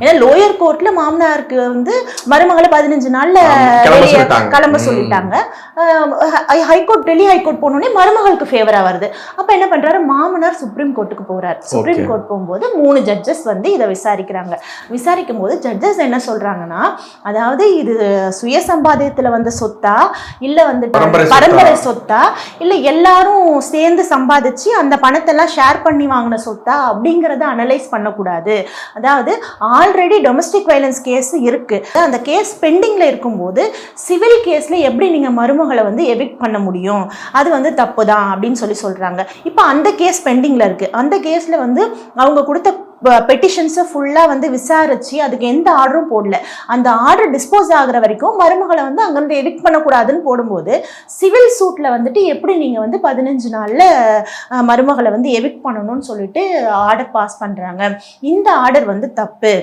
ஏன்னா லோயர் கோர்ட்ல மாமனாருக்கு வந்து மருமகளை 15 நாள்ல கிளம்ப சொல்லிட்டாங்க. ஹைகோர்ட் டெல்லி ஹைகோர்ட் போனோடனே மருமகளுக்கு ஃபேவரா வருது. அப்ப என்ன பண்றாரு, மாமனார் சுப்ரீம் கோர்ட்டுக்கு போறாரு. சுப்ரீம் கோர்ட் போகும்போது 3 ஜட்ஜஸ் வந்து இதை விசாரிக்கிறாங்க. விசாரிக்கும் போது ஜட்ஜஸ் என்ன சொல்றாங்கன்னா, அதாவது இது சுய சம்பாதியத்துல வந்த சொத்தா இல்ல வந்து பரம்பரை சொத்தா இல்ல எல்லாரும் சேர்ந்து சம்பாதிச்சு அந்த பணத்தை எல்லாம் ஷேர் பண்ணி வாங்கின சொத்தா அப்படிங்கறத அனலைஸ் பண்ணக்கூடாது. அதாவது ஆல்ரெடி டொமஸ்டிக் வயலன்ஸ் கேஸ் இருக்கு, அந்த கேஸ் பெண்டிங்ல இருக்கும்போது சிவில் கேஸ்ல எப்படி நீங்க மருமகளை வந்து எவிக்ட் பண்ண முடியும், அது வந்து தப்பு தான் அப்படின்னு சொல்றாங்க. இப்போ அந்த கேஸ் பெண்டிங்ல இருக்கு. அந்த கேஸ்ல வந்து அவங்க கொடுத்த பெட்டிஷன்ஸை ஃபுல்லாக வந்து விசாரிச்சு அதுக்கு எந்த ஆர்டரும் போடல. அந்த ஆர்டர் டிஸ்போஸ் ஆகிற வரைக்கும் மருமகளை வந்து அங்கேருந்து எவிக்ட் பண்ணக்கூடாதுன்னு போடும்போது சிவில் சூட்ல வந்துட்டு எப்படி நீங்கள் வந்து 15 நாளில் மருமகளை வந்து எவிக்ட் பண்ணணும்னு சொல்லிட்டு ஆர்டர் பாஸ் பண்ணுறாங்க. இந்த ஆர்டர் வந்து தப்பு.